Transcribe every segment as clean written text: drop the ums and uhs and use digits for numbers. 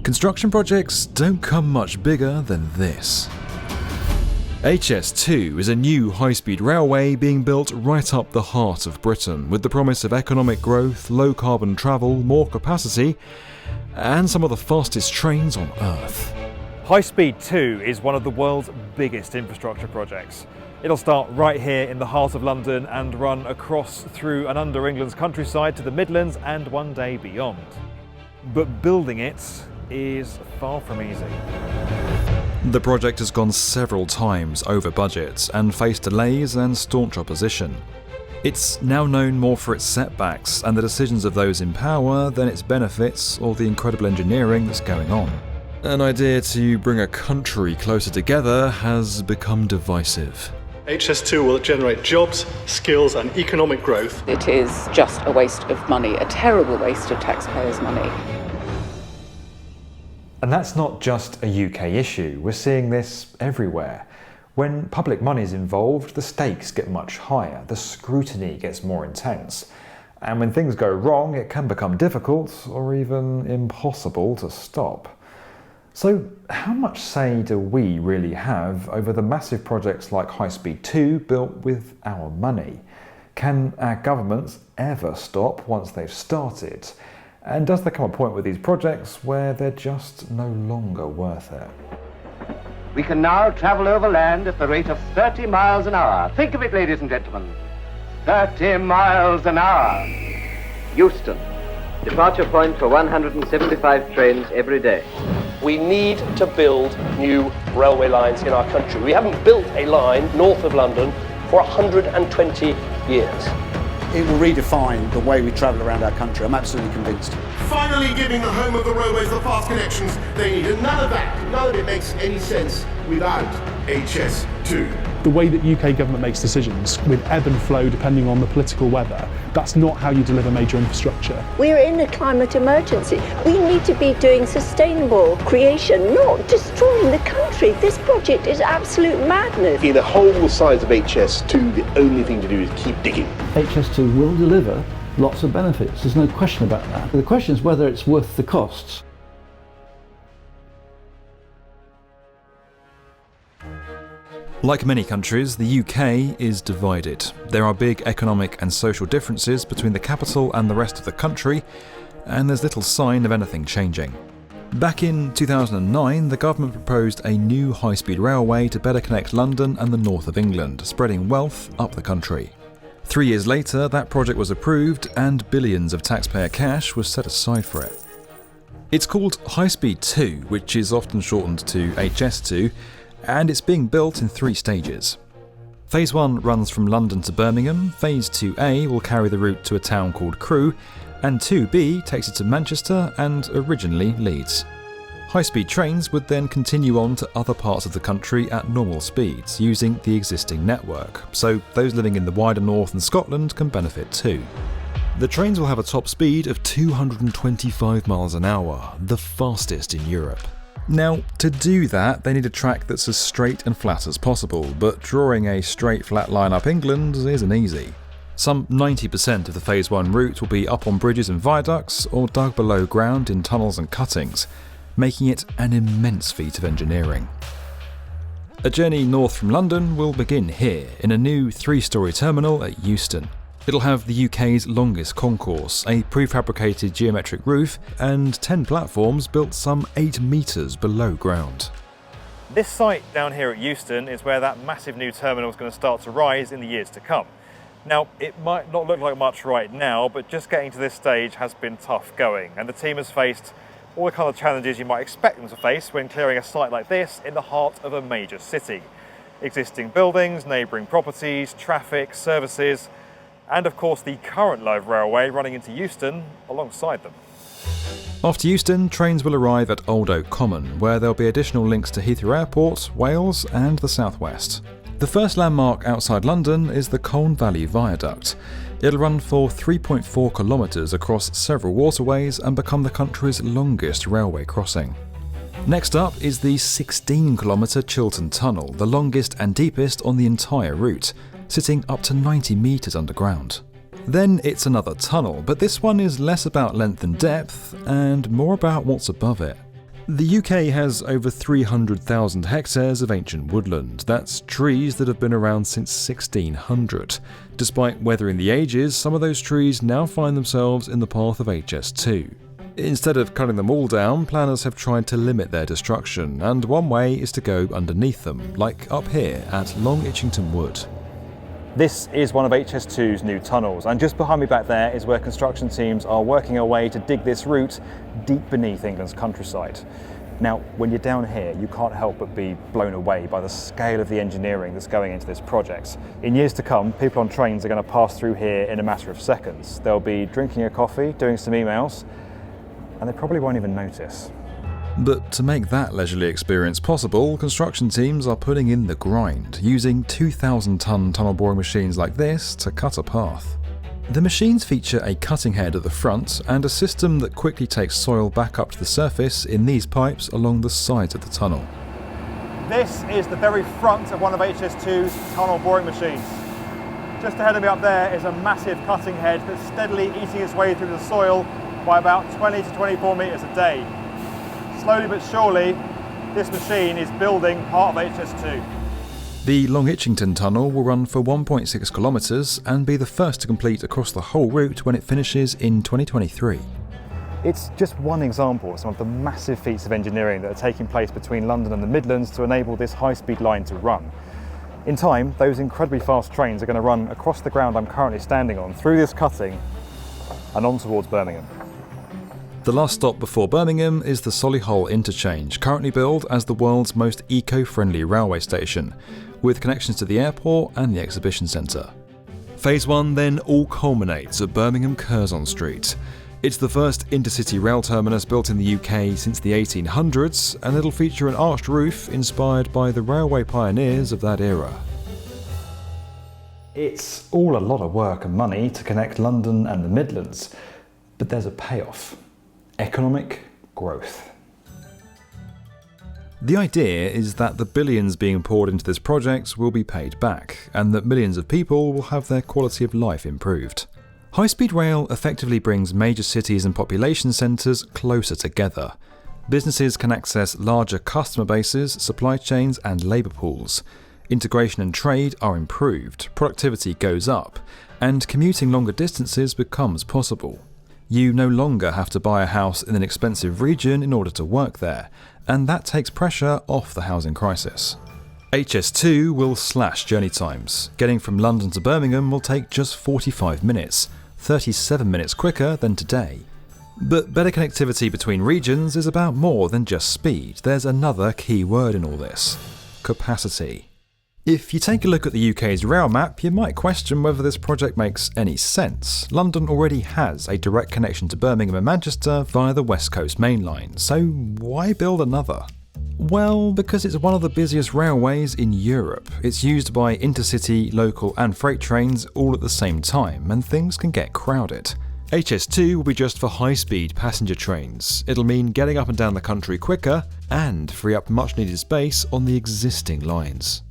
Construction projects don't come much bigger than this. HS2 is a new high-speed railway being built right up the heart of Britain, with the promise of economic growth, low-carbon travel, more capacity, and some of the fastest trains on Earth. High Speed 2 is one of the world's biggest infrastructure projects. It'll start right here in the heart of London and run across through and under England's countryside to the Midlands and one day beyond. But building it is far from easy. The project has gone several times over budget and faced delays and staunch opposition. It's now known more for its setbacks and the decisions of those in power than its benefits or the incredible engineering that's going on. An idea to bring a country closer together has become divisive. HS2 will generate jobs, skills and economic growth. It is just a waste of money, a terrible waste of taxpayers' money. And that's not just a UK issue, we're seeing this everywhere. When public money is involved, the stakes get much higher, the scrutiny gets more intense. And when things go wrong, it can become difficult or even impossible to stop. So how much say do we really have over the massive projects like High Speed 2 built with our money? Can our governments ever stop once they've started? And does there come a point with these projects where they're just no longer worth it? We can now travel over land at the rate of 30 miles an hour. Think of it, ladies and gentlemen. 30 miles an hour. Euston. Departure point for 175 trains every day. We need to build new railway lines in our country. We haven't built a line north of London for 120 years. It will redefine the way we travel around our country, I'm absolutely convinced. Finally giving the home of the railways the fast connections they need, and none of it makes any sense without HS2. The way that UK government makes decisions with ebb and flow depending on the political weather, that's not how you deliver major infrastructure. We're in a climate emergency. We need to be doing sustainable creation, not destroying the country. This project is absolute madness. In the whole size of HS2, the only thing to do is keep digging. HS2 will deliver lots of benefits, there's no question about that. The question is whether it's worth the costs. Like many countries, the UK is divided. There are big economic and social differences between the capital and the rest of the country, and there's little sign of anything changing. Back in 2009, the government proposed a new high-speed railway to better connect London and the north of England, spreading wealth up the country. 3 years later, that project was approved and billions of taxpayer cash was set aside for it. It's called High Speed 2, which is often shortened to HS2, and it's being built in 3 stages. Phase 1 runs from London to Birmingham, Phase 2A will carry the route to a town called Crewe, and 2B takes it to Manchester and originally Leeds. High-speed trains would then continue on to other parts of the country at normal speeds, using the existing network, so those living in the wider north and Scotland can benefit too. The trains will have a top speed of 225 miles an hour, the fastest in Europe. Now, to do that, they need a track that's as straight and flat as possible, but drawing a straight flat line up England isn't easy. Some 90% of the Phase 1 route will be up on bridges and viaducts, or dug below ground in tunnels and cuttings, making it an immense feat of engineering. A journey north from London will begin here, in a new 3-storey terminal at Euston. It'll have the UK's longest concourse, a prefabricated geometric roof, and 10 platforms built some 8 metres below ground. This site down here at Euston is where that massive new terminal is going to start to rise in the years to come. Now, it might not look like much right now, but just getting to this stage has been tough going, and the team has faced all the kind of challenges you might expect them to face when clearing a site like this in the heart of a major city. Existing buildings, neighbouring properties, traffic, services, and of course the current live railway running into Euston alongside them. After Euston, trains will arrive at Old Oak Common, where there'll be additional links to Heathrow Airport, Wales and the South West. The first landmark outside London is the Colne Valley Viaduct. It'll run for 3.4 kilometres across several waterways and become the country's longest railway crossing. Next up is the 16-kilometre Chiltern Tunnel, the longest and deepest on the entire route, sitting up to 90 metres underground. Then it's another tunnel, but this one is less about length and depth and more about what's above it. The UK has over 300,000 hectares of ancient woodland. That's trees that have been around since 1600. Despite weathering the ages, some of those trees now find themselves in the path of HS2. Instead of cutting them all down, planners have tried to limit their destruction, and one way is to go underneath them, like up here at Long Itchington Wood. This is one of HS2's new tunnels, and just behind me back there is where construction teams are working away to dig this route deep beneath England's countryside. Now, when you're down here, you can't help but be blown away by the scale of the engineering that's going into this project. In years to come, people on trains are going to pass through here in a matter of seconds. They'll be drinking a coffee, doing some emails, and they probably won't even notice. But to make that leisurely experience possible, construction teams are putting in the grind, using 2,000-ton tunnel boring machines like this to cut a path. The machines feature a cutting head at the front and a system that quickly takes soil back up to the surface in these pipes along the sides of the tunnel. This is the very front of one of HS2's tunnel boring machines. Just ahead of me up there is a massive cutting head that's steadily eating its way through the soil by about 20 to 24 metres a day. Slowly but surely, this machine is building part of HS2. The Long Itchington Tunnel will run for 1.6 kilometres and be the first to complete across the whole route when it finishes in 2023. It's just one example of some of the massive feats of engineering that are taking place between London and the Midlands to enable this high-speed line to run. In time, those incredibly fast trains are going to run across the ground I'm currently standing on, through this cutting, and on towards Birmingham. The last stop before Birmingham is the Solihull interchange, currently billed as the world's most eco-friendly railway station, with connections to the airport and the exhibition centre. Phase 1 then all culminates at Birmingham Curzon Street. It's the first intercity rail terminus built in the UK since the 1800s, and it'll feature an arched roof inspired by the railway pioneers of that era. It's all a lot of work and money to connect London and the Midlands, but there's a payoff. Economic growth. The idea is that the billions being poured into this project will be paid back, and that millions of people will have their quality of life improved. High-speed rail effectively brings major cities and population centres closer together. Businesses can access larger customer bases, supply chains and labour pools. Integration and trade are improved, productivity goes up, and commuting longer distances becomes possible. You no longer have to buy a house in an expensive region in order to work there, and that takes pressure off the housing crisis. HS2 will slash journey times. Getting from London to Birmingham will take just 45 minutes, 37 minutes quicker than today. But better connectivity between regions is about more than just speed. There's another key word in all this: capacity. If you take a look at the UK's rail map, you might question whether this project makes any sense. London already has a direct connection to Birmingham and Manchester via the West Coast Main Line, so why build another? Well, because it's one of the busiest railways in Europe. It's used by intercity, local and freight trains all at the same time, and things can get crowded. HS2 will be just for high-speed passenger trains. It'll mean getting up and down the country quicker and free up much needed space on the existing lines.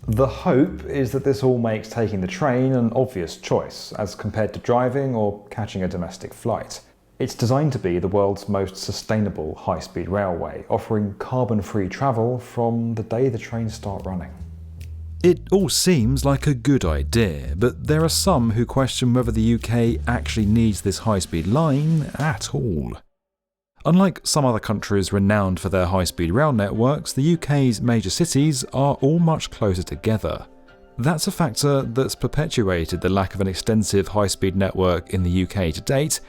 The hope is that this all makes taking the train an obvious choice, as compared to driving or catching a domestic flight. It's designed to be the world's most sustainable high-speed railway, offering carbon-free travel from the day the trains start running. It all seems like a good idea, but there are some who question whether the UK actually needs this high-speed line at all. Unlike some other countries renowned for their high-speed rail networks, the UK's major cities are all much closer together. That's a factor that's perpetuated the lack of an extensive high-speed network in the UK to date,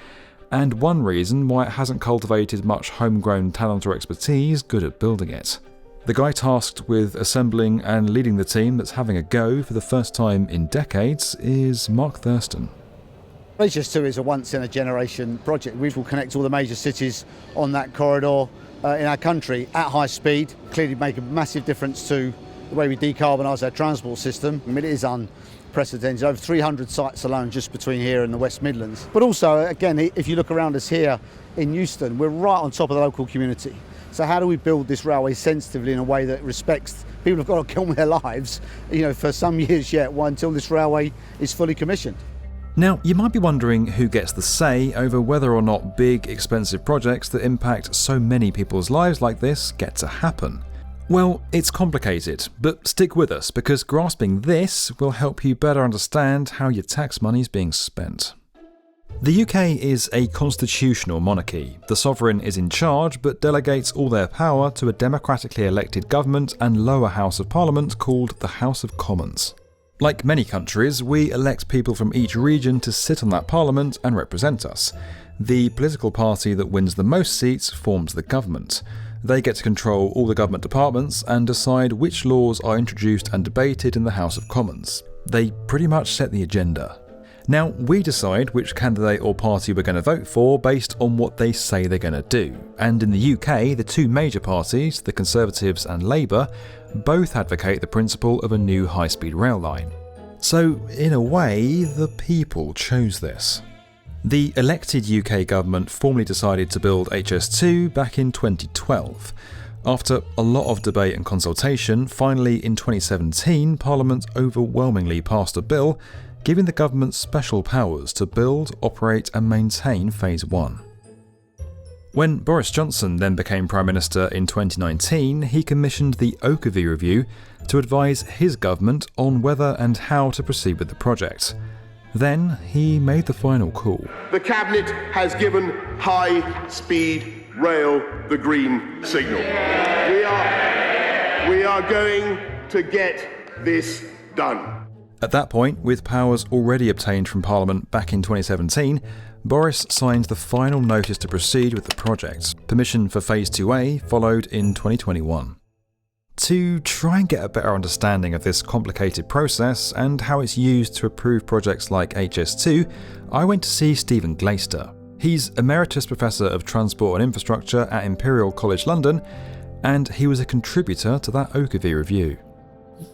and one reason why it hasn't cultivated much homegrown talent or expertise good at building it. The guy tasked with assembling and leading the team that's having a go for the first time in decades is Mark Thurston. HS2 is a once-in-a-generation project. We will connect all the major cities on that corridor in our country at high speed. Clearly make a massive difference to the way we decarbonise our transport system. I mean, it is unprecedented. Over 300 sites alone just between here and the West Midlands. But also, again, if you look around us here in Euston, we're right on top of the local community. So how do we build this railway sensitively in a way that respects people who've got to kill their lives, for some years yet, until this railway is fully commissioned? Now, you might be wondering who gets the say over whether or not big, expensive projects that impact so many people's lives like this get to happen. Well, it's complicated, but stick with us because grasping this will help you better understand how your tax money is being spent. The UK is a constitutional monarchy. The sovereign is in charge but delegates all their power to a democratically elected government and lower house of parliament called the House of Commons. Like many countries, we elect people from each region to sit on that parliament and represent us. The political party that wins the most seats forms the government. They get to control all the government departments and decide which laws are introduced and debated in the House of Commons. They pretty much set the agenda. Now, we decide which candidate or party we're going to vote for based on what they say they're going to do. And in the UK, the two major parties, the Conservatives and Labour, both advocate the principle of a new high-speed rail line. So, in a way, the people chose this. The elected UK government formally decided to build HS2 back in 2012. After a lot of debate and consultation, finally in 2017, Parliament overwhelmingly passed a bill giving the government special powers to build, operate and maintain Phase 1. When Boris Johnson then became Prime Minister in 2019, he commissioned the Oakervie Review to advise his government on whether and how to proceed with the project. Then he made the final call. The Cabinet has given high-speed rail the green signal. We are going to get this done. At that point, with powers already obtained from Parliament back in 2017, Boris signed the final notice to proceed with the project. Permission for Phase 2A followed in 2021. To try and get a better understanding of this complicated process and how it's used to approve projects like HS2, I went to see Stephen Glaister. He's Emeritus Professor of Transport and Infrastructure at Imperial College London, and he was a contributor to that Oakervie Review.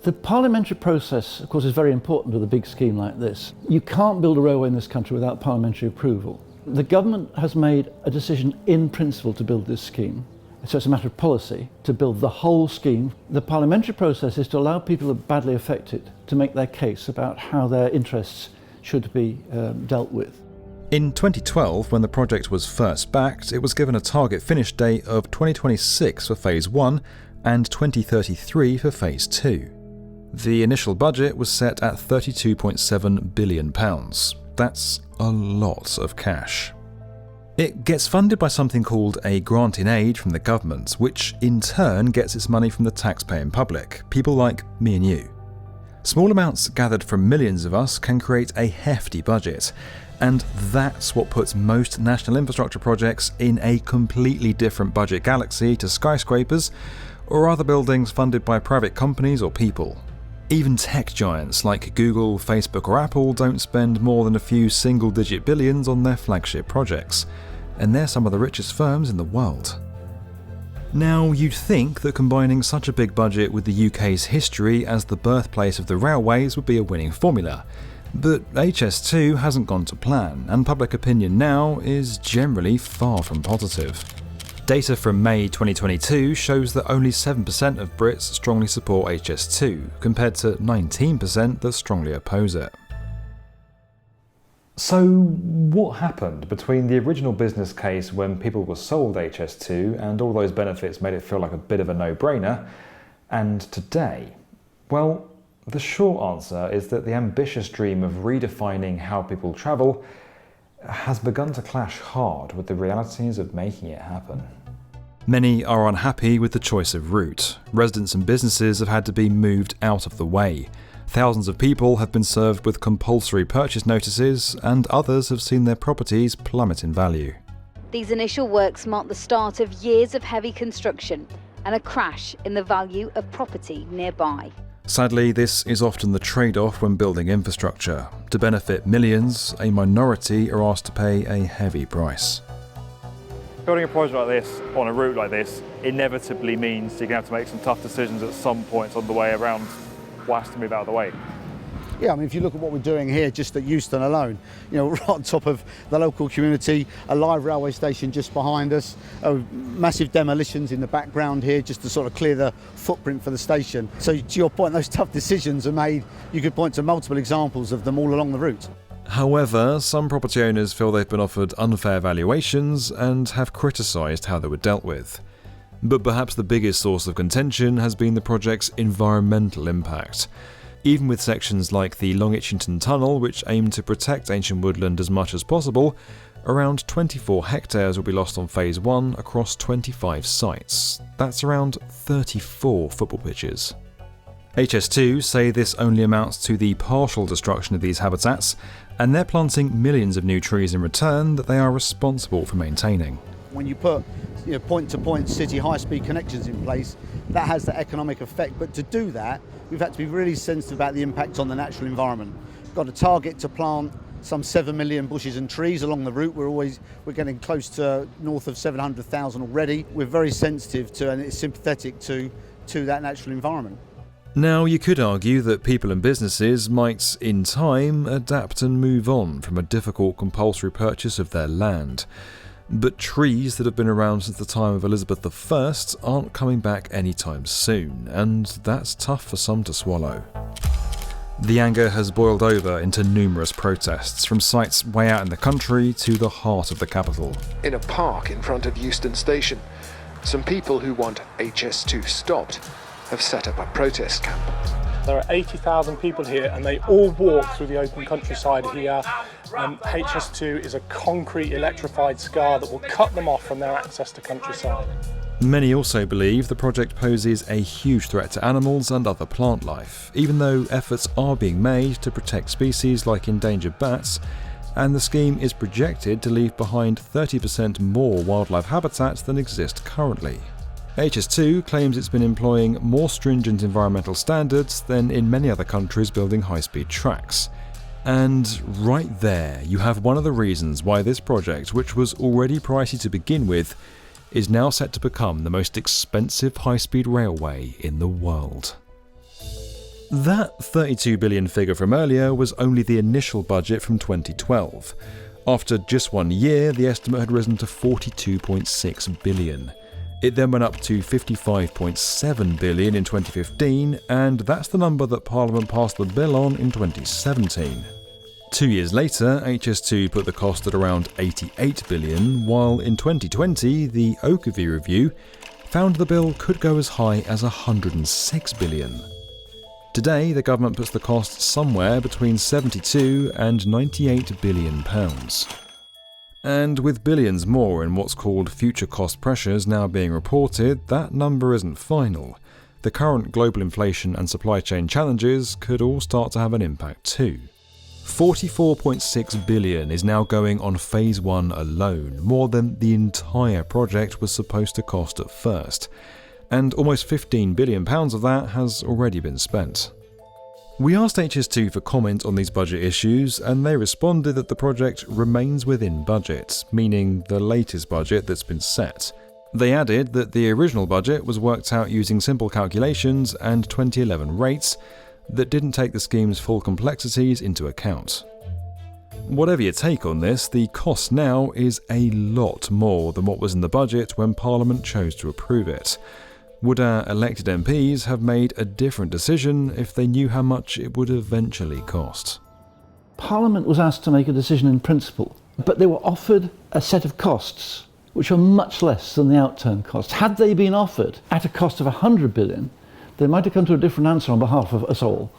The parliamentary process, of course, is very important with a big scheme like this. You can't build a railway in this country without parliamentary approval. The government has made a decision in principle to build this scheme. So it's a matter of policy to build the whole scheme. The parliamentary process is to allow people who are badly affected to make their case about how their interests should be dealt with. In 2012, when the project was first backed, it was given a target finish date of 2026 for Phase 1 and 2033 for Phase 2. The initial budget was set at £32.7 billion. That's a lot of cash. It gets funded by something called a grant in aid from the government, which in turn gets its money from the tax-paying public, people like me and you. Small amounts gathered from millions of us can create a hefty budget, and that's what puts most national infrastructure projects in a completely different budget galaxy to skyscrapers or other buildings funded by private companies or people. Even tech giants like Google, Facebook or Apple don't spend more than a few single-digit billions on their flagship projects, and they're some of the richest firms in the world. Now, you'd think that combining such a big budget with the UK's history as the birthplace of the railways would be a winning formula, but HS2 hasn't gone to plan, and public opinion now is generally far from positive. Data from May 2022 shows that only 7% of Brits strongly support HS2, compared to 19% that strongly oppose it. So what happened between the original business case when people were sold HS2 and all those benefits made it feel like a bit of a no-brainer, and today? Well, the short answer is that the ambitious dream of redefining how people travel has begun to clash hard with the realities of making it happen. Many are unhappy with the choice of route. Residents and businesses have had to be moved out of the way. Thousands of people have been served with compulsory purchase notices, and others have seen their properties plummet in value. These initial works mark the start of years of heavy construction and a crash in the value of property nearby. Sadly, this is often the trade-off when building infrastructure. To benefit millions, a minority are asked to pay a heavy price. Building a project like this, on a route like this, inevitably means you're going to have to make some tough decisions at some points on the way around what has to move out of the way. Yeah, I mean, if you look at what we're doing here, just at Euston alone, you know, right on top of the local community, a live railway station just behind us, massive demolitions in the background here just to sort of clear the footprint for the station. So to your point, those tough decisions are made. You could point to multiple examples of them all along the route. However, some property owners feel they've been offered unfair valuations and have criticised how they were dealt with. But perhaps the biggest source of contention has been the project's environmental impact. Even with sections like the Long Itchington Tunnel, which aim to protect ancient woodland as much as possible, around 24 hectares will be lost on Phase 1 across 25 sites. That's around 34 football pitches. HS2 say this only amounts to the partial destruction of these habitats, and they're planting millions of new trees in return that they are responsible for maintaining. When you put point-to-point city high-speed connections in place, that has the economic effect. But to do that, we've had to be really sensitive about the impact on the natural environment. We've got a target to plant some 7 million bushes and trees along the route. We're getting close to north of 700,000 already. We're very sensitive to and it's sympathetic to that natural environment. Now, you could argue that people and businesses might, in time, adapt and move on from a difficult compulsory purchase of their land. But trees that have been around since the time of Elizabeth I aren't coming back anytime soon, and that's tough for some to swallow. The anger has boiled over into numerous protests, from sites way out in the country to the heart of the capital. In a park in front of Euston Station, some people who want HS2 stopped have set up a protest camp. There are 80,000 people here and they all walk through the open countryside here. HS2 is a concrete electrified scar that will cut them off from their access to countryside. Many also believe the project poses a huge threat to animals and other plant life, even though efforts are being made to protect species like endangered bats, and the scheme is projected to leave behind 30% more wildlife habitats than exist currently. HS2 claims it's been employing more stringent environmental standards than in many other countries building high-speed tracks. And right there, you have one of the reasons why this project, which was already pricey to begin with, is now set to become the most expensive high-speed railway in the world. That 32 billion figure from earlier was only the initial budget from 2012. After just 1 year, the estimate had risen to 42.6 billion. It then went up to 55.7 billion in 2015, and that's the number that Parliament passed the bill on in 2017. 2 years later, HS2 put the cost at around 88 billion, while in 2020, the Oakerview Review found the bill could go as high as 106 billion. Today, the government puts the cost somewhere between 72 and 98 billion pounds. And with billions more in what's called future cost pressures now being reported, that number isn't final. The current global inflation and supply chain challenges could all start to have an impact too. 44.6 billion is now going on Phase 1 alone, more than the entire project was supposed to cost at first. And almost £15 billion of that has already been spent. We asked HS2 for comment on these budget issues, and they responded that the project remains within budget, meaning the latest budget that's been set. They added that the original budget was worked out using simple calculations and 2011 rates that didn't take the scheme's full complexities into account. Whatever your take on this, the cost now is a lot more than what was in the budget when Parliament chose to approve it. Would our elected MPs have made a different decision if they knew how much it would eventually cost? Parliament was asked to make a decision in principle, but they were offered a set of costs which are much less than the outturn cost. Had they been offered at a cost of 100 billion, they might have come to a different answer on behalf of us all.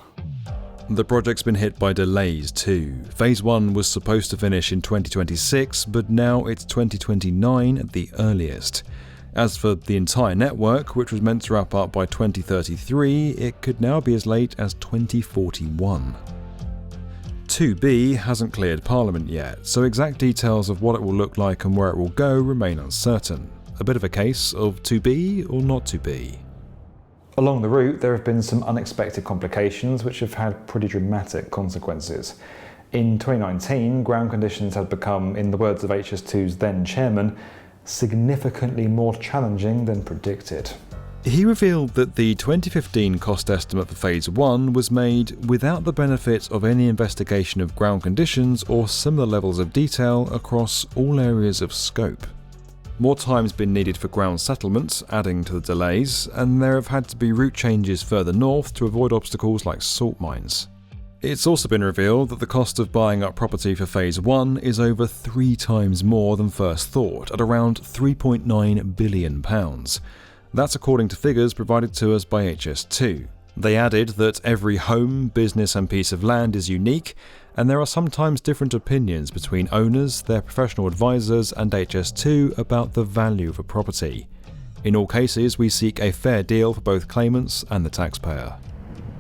The project's been hit by delays too. Phase 1 was supposed to finish in 2026, but now it's 2029 at the earliest. As for the entire network, which was meant to wrap up by 2033, it could now be as late as 2041. 2B hasn't cleared Parliament yet, so exact details of what it will look like and where it will go remain uncertain. A bit of a case of to be or not to be. Along the route, there have been some unexpected complications which have had pretty dramatic consequences. In 2019, ground conditions had become, in the words of HS2's then chairman, significantly more challenging than predicted. He revealed that the 2015 cost estimate for Phase 1 was made without the benefit of any investigation of ground conditions or similar levels of detail across all areas of scope. More time's been needed for ground settlement, adding to the delays, and there have had to be route changes further north to avoid obstacles like salt mines. It's also been revealed that the cost of buying up property for Phase 1 is over 3 times more than first thought, at around £3.9 billion. That's according to figures provided to us by HS2. They added that every home, business and piece of land is unique, and there are sometimes different opinions between owners, their professional advisors and HS2 about the value of a property. In all cases, we seek a fair deal for both claimants and the taxpayer.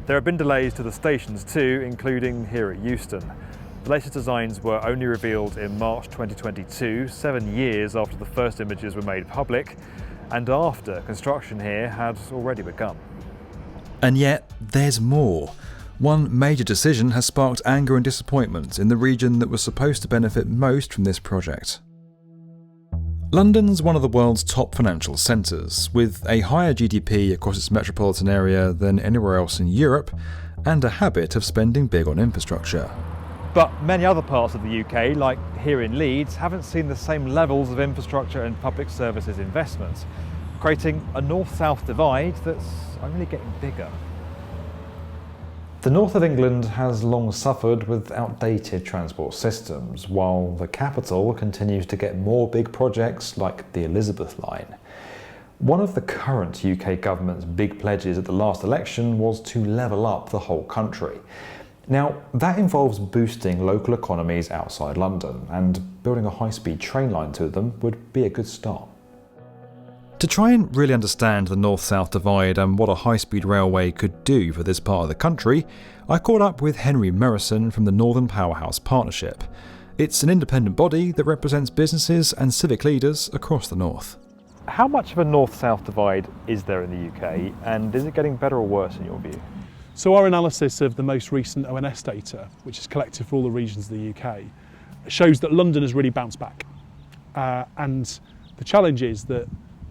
There have been delays to the stations too, including here at Euston. The latest designs were only revealed in March 2022, 7 years after the first images were made public, and after construction here had already begun. And yet, there's more. One major decision has sparked anger and disappointment in the region that was supposed to benefit most from this project. London's one of the world's top financial centres, with a higher GDP across its metropolitan area than anywhere else in Europe, and a habit of spending big on infrastructure. But many other parts of the UK, like here in Leeds, haven't seen the same levels of infrastructure and public services investment, creating a north-south divide that's only getting bigger. The north of England has long suffered with outdated transport systems, while the capital continues to get more big projects like the Elizabeth line. One of the current UK government's big pledges at the last election was to level up the whole country. Now, that involves boosting local economies outside London, and building a high-speed train line to them would be a good start. To try and really understand the north-south divide and what a high-speed railway could do for this part of the country, I caught up with Henry Merrison from the Northern Powerhouse Partnership. It's an independent body that represents businesses and civic leaders across the north. How much of a north-south divide is there in the UK, and is it getting better or worse in your view? So our analysis of the most recent ONS data, which is collected for all the regions of the UK, shows that London has really bounced back. And the challenge is that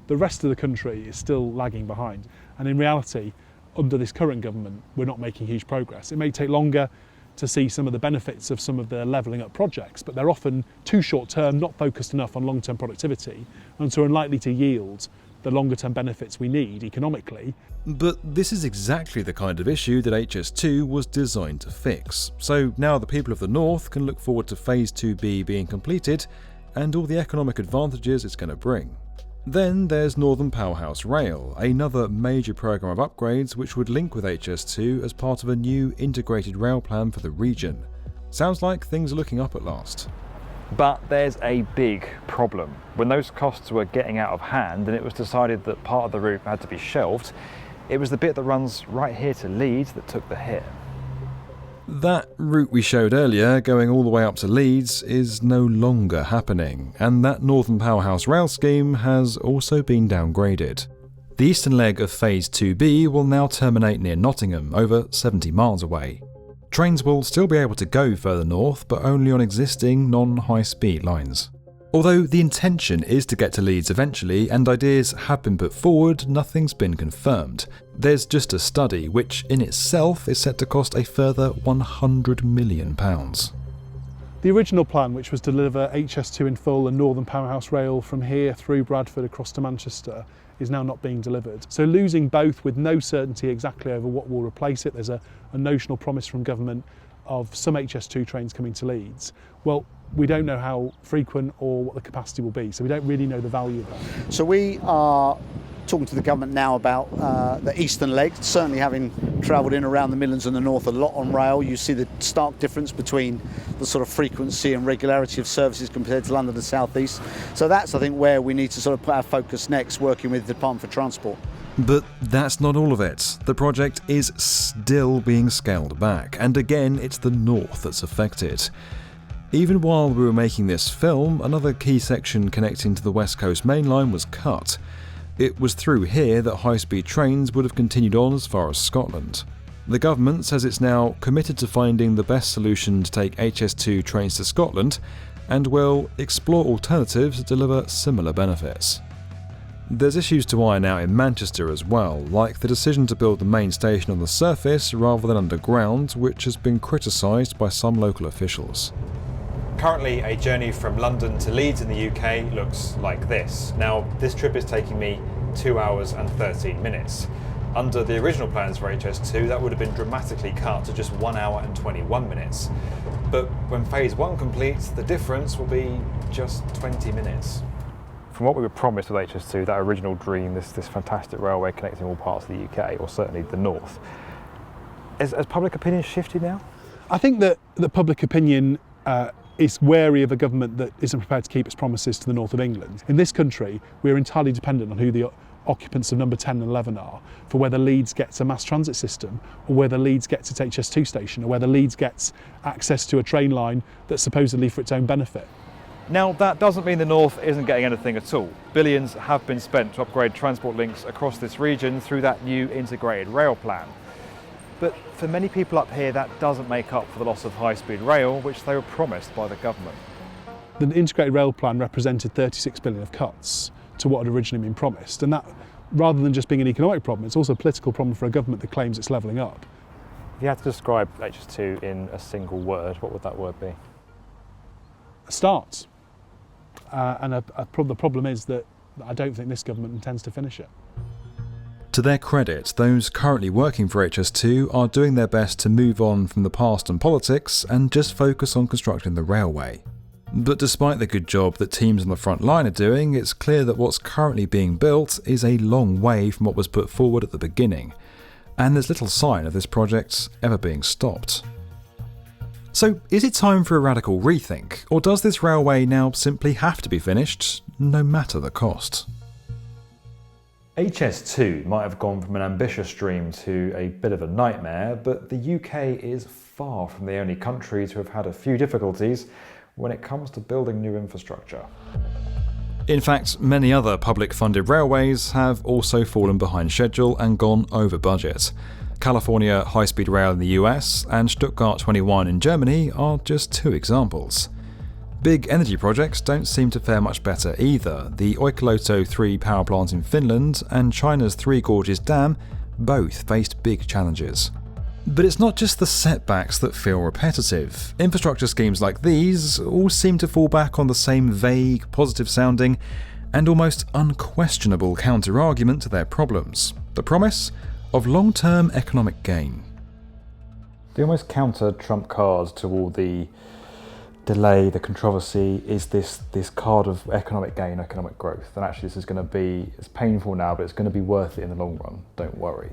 the rest of the country is still lagging behind. And in reality, under this current government, we're not making huge progress. It may take longer to see some of the benefits of some of the levelling up projects, but they're often too short term, not focused enough on long-term productivity, and so unlikely to yield the longer-term benefits we need economically. But this is exactly the kind of issue that HS2 was designed to fix. So now the people of the north can look forward to Phase 2B being completed and all the economic advantages it's going to bring. Then there's Northern Powerhouse Rail, another major programme of upgrades which would link with HS2 as part of a new integrated rail plan for the region. Sounds like things are looking up at last. But there's a big problem. When those costs were getting out of hand and it was decided that part of the route had to be shelved, it was the bit that runs right here to Leeds that took the hit. That route we showed earlier, going all the way up to Leeds, is no longer happening, and that Northern Powerhouse rail scheme has also been downgraded. The eastern leg of Phase 2B will now terminate near Nottingham, over 70 miles away. Trains will still be able to go further north, but only on existing non-high-speed lines. Although the intention is to get to Leeds eventually, and ideas have been put forward, nothing's been confirmed. There's just a study, which in itself is set to cost a further £100 million. The original plan, which was to deliver HS2 in full and Northern Powerhouse Rail from here through Bradford across to Manchester, is now not being delivered. So losing both with no certainty exactly over what will replace it, there's a notional promise from government of some HS2 trains coming to Leeds. Well, we don't know how frequent or what the capacity will be, so we don't really know the value of that. So we are talking to the government now about the eastern leg, certainly having travelled in around the Midlands and the north a lot on rail. You see the stark difference between the sort of frequency and regularity of services compared to London and South East. So that's, I think, where we need to sort of put our focus next, working with the Department for Transport. But that's not all of it. The project is still being scaled back, and again it's the north that's affected. Even while we were making this film, another key section connecting to the West Coast Main Line was cut. It was through here that high-speed trains would have continued on as far as Scotland. The government says it's now committed to finding the best solution to take HS2 trains to Scotland, and will explore alternatives that deliver similar benefits. There's issues to iron out in Manchester as well, like the decision to build the main station on the surface rather than underground, which has been criticised by some local officials. Currently, a journey from London to Leeds in the UK looks like this. Now, this trip is taking me 2 hours and 13 minutes. Under the original plans for HS2, that would have been dramatically cut to just 1 hour and 21 minutes. But when phase 1 completes, the difference will be just 20 minutes. From what we were promised with HS2, that original dream, this fantastic railway connecting all parts of the UK, or certainly the north, has public opinion shifted now? I think that the public opinion is wary of a government that isn't prepared to keep its promises to the north of England. In this country, we're entirely dependent on who the occupants of number 10 and 11 are for whether Leeds gets a mass transit system, or whether Leeds gets its HS2 station, or whether Leeds gets access to a train line that's supposedly for its own benefit. Now, that doesn't mean the north isn't getting anything at all. Billions have been spent to upgrade transport links across this region through that new integrated rail plan. But for many people up here, that doesn't make up for the loss of high-speed rail, which they were promised by the government. The integrated rail plan represented 36 billion of cuts to what had originally been promised, and that, rather than just being an economic problem, it's also a political problem for a government that claims it's levelling up. If you had to describe HS2 in a single word, what would that word be? A start. The problem is that I don't think this government intends to finish it. To their credit, those currently working for HS2 are doing their best to move on from the past and politics and just focus on constructing the railway. But despite the good job that teams on the front line are doing, it's clear that what's currently being built is a long way from what was put forward at the beginning, and there's little sign of this project ever being stopped. So is it time for a radical rethink, or does this railway now simply have to be finished, no matter the cost? HS2 might have gone from an ambitious dream to a bit of a nightmare, but the UK is far from the only country to have had a few difficulties when it comes to building new infrastructure. In fact, many other public-funded railways have also fallen behind schedule and gone over budget. California High-Speed Rail in the US and Stuttgart-Ulm in Germany are just two examples. Big energy projects don't seem to fare much better either. The Olkiluoto 3 power plant in Finland and China's Three Gorges Dam both faced big challenges. But it's not just the setbacks that feel repetitive. Infrastructure schemes like these all seem to fall back on the same vague, positive-sounding and almost unquestionable counter-argument to their problems: the promise of long-term economic gain. The almost counter-trump card to all the delay, the controversy, is this card of economic gain, economic growth. And actually this is going to be, it's painful now, but it's going to be worth it in the long run, don't worry.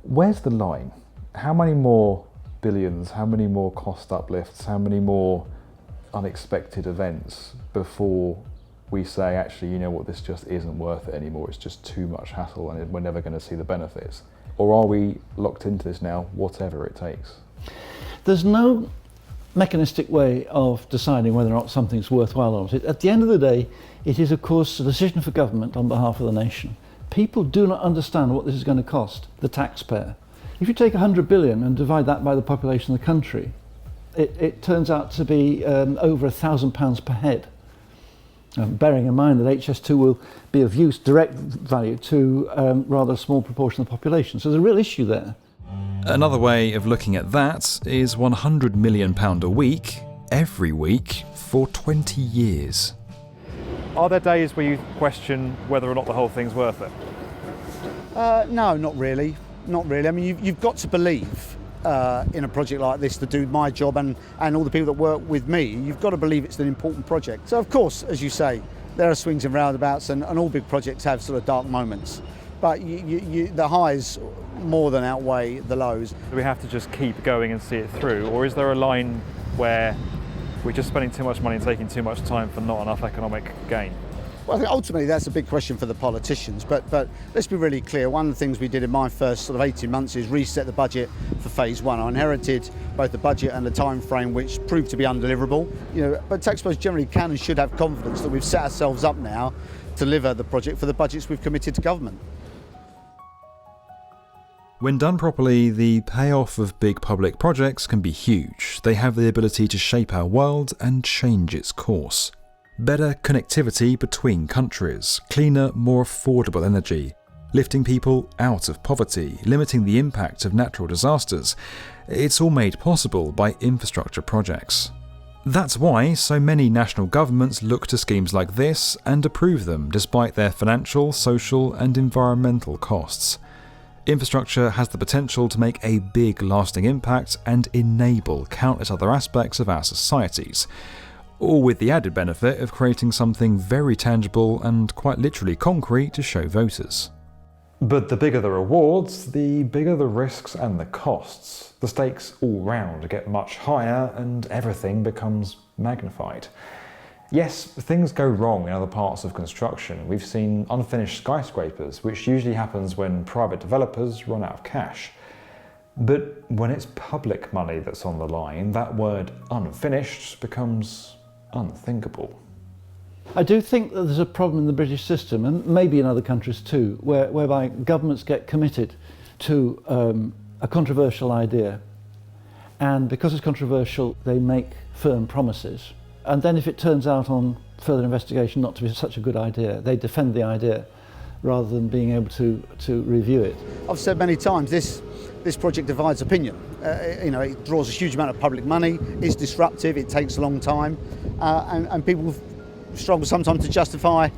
Where's the line? How many more billions, how many more cost uplifts, how many more unexpected events before we say, actually, you know what, this just isn't worth it anymore, it's just too much hassle and we're never going to see the benefits? Or are we locked into this now, whatever it takes? There's no mechanistic way of deciding whether or not something's worthwhile or not. At the end of the day, it is of course a decision for government on behalf of the nation. People do not understand what this is going to cost the taxpayer. If you take 100 billion and divide that by the population of the country, it turns out to be over £1,000 per head. Bearing in mind that HS2 will be of use, direct value, to rather a small proportion of the population. So there's a real issue there. Another way of looking at that is £100 million a week, every week, for 20 years. Are there days where you question whether or not the whole thing's worth it? No, not really. Not really. I mean, you've got to believe in a project like this to do my job and all the people that work with me. You've got to believe it's an important project. So, of course, as you say, there are swings and roundabouts, and all big projects have sort of dark moments. But the highs more than outweigh the lows. Do we have to just keep going and see it through, or is there a line where we're just spending too much money and taking too much time for not enough economic gain? Well, I think ultimately that's a big question for the politicians, but let's be really clear. One of the things we did in my first sort of 18 months is reset the budget for phase 1. I inherited both the budget and the time frame, which proved to be undeliverable. But taxpayers generally can and should have confidence that we've set ourselves up now to deliver the project for the budgets we've committed to government. When done properly, the payoff of big public projects can be huge. They have the ability to shape our world and change its course. Better connectivity between countries, cleaner, more affordable energy, lifting people out of poverty, limiting the impact of natural disasters. It's all made possible by infrastructure projects. That's why so many national governments look to schemes like this and approve them despite their financial, social and environmental costs. Infrastructure has the potential to make a big lasting impact and enable countless other aspects of our societies, all with the added benefit of creating something very tangible and quite literally concrete to show voters. But the bigger the rewards, the bigger the risks and the costs. The stakes all round get much higher and everything becomes magnified. Yes, things go wrong in other parts of construction. We've seen unfinished skyscrapers, which usually happens when private developers run out of cash. But when it's public money that's on the line, that word unfinished becomes unthinkable. I do think that there's a problem in the British system, and maybe in other countries too, whereby governments get committed to a controversial idea, and because it's controversial, they make firm promises. And then if it turns out on further investigation not to be such a good idea, they defend the idea rather than being able to review it. I've said many times, this project divides opinion. It draws a huge amount of public money, it's disruptive, it takes a long time, and people struggle sometimes to justify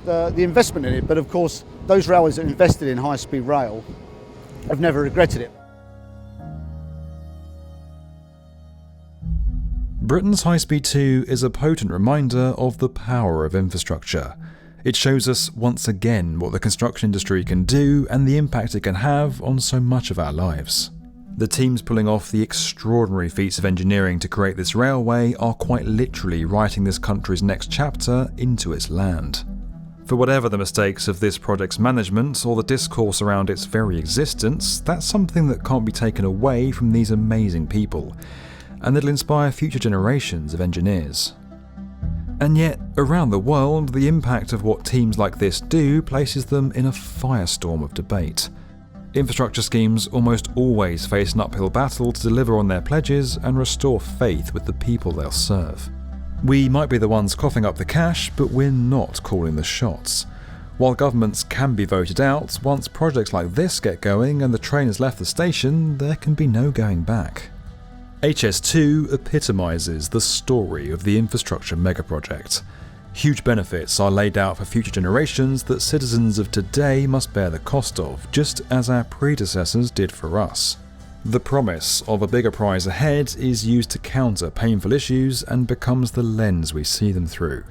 the investment in it. But of course, those railways that invested in high-speed rail have never regretted it. Britain's High Speed 2 is a potent reminder of the power of infrastructure. It shows us once again what the construction industry can do and the impact it can have on so much of our lives. The teams pulling off the extraordinary feats of engineering to create this railway are quite literally writing this country's next chapter into its land. For whatever the mistakes of this project's management or the discourse around its very existence, that's something that can't be taken away from these amazing people, and that'll inspire future generations of engineers. And yet, around the world, the impact of what teams like this do places them in a firestorm of debate. Infrastructure schemes almost always face an uphill battle to deliver on their pledges and restore faith with the people they'll serve. We might be the ones coughing up the cash, but we're not calling the shots. While governments can be voted out, once projects like this get going and the train has left the station, there can be no going back. HS2 epitomises the story of the infrastructure megaproject. Huge benefits are laid out for future generations that citizens of today must bear the cost of, just as our predecessors did for us. The promise of a bigger prize ahead is used to counter painful issues and becomes the lens we see them through.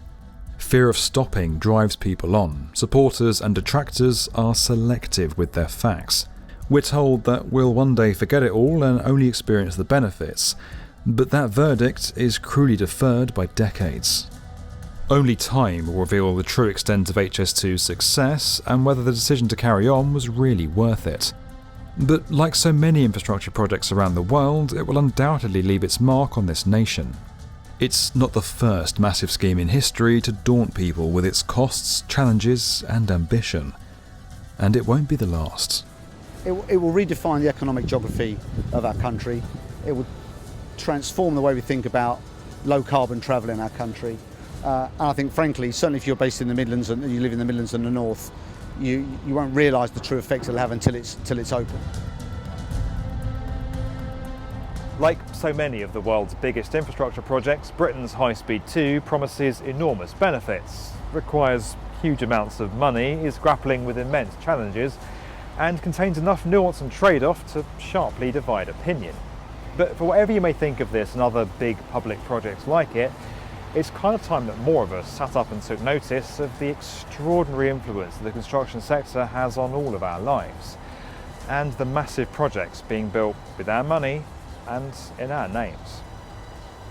Fear of stopping drives people on. Supporters and detractors are selective with their facts. We're told that we'll one day forget it all and only experience the benefits, but that verdict is cruelly deferred by decades. Only time will reveal the true extent of HS2's success and whether the decision to carry on was really worth it. But like so many infrastructure projects around the world, it will undoubtedly leave its mark on this nation. It's not the first massive scheme in history to daunt people with its costs, challenges and ambition. And it won't be the last. It will redefine the economic geography of our country. It will transform the way we think about low carbon travel in our country. And I think, frankly, certainly if you're based in the Midlands and you live in the Midlands and the North, you won't realise the true effects it'll have until it's open. Like so many of the world's biggest infrastructure projects, Britain's High Speed 2 promises enormous benefits, requires huge amounts of money, is grappling with immense challenges, and contains enough nuance and trade-off to sharply divide opinion. But for whatever you may think of this and other big public projects like it, it's kind of time that more of us sat up and took notice of the extraordinary influence that the construction sector has on all of our lives, and the massive projects being built with our money and in our names.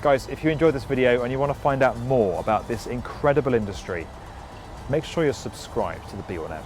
Guys, if you enjoyed this video and you want to find out more about this incredible industry, make sure you're subscribed to the B1M.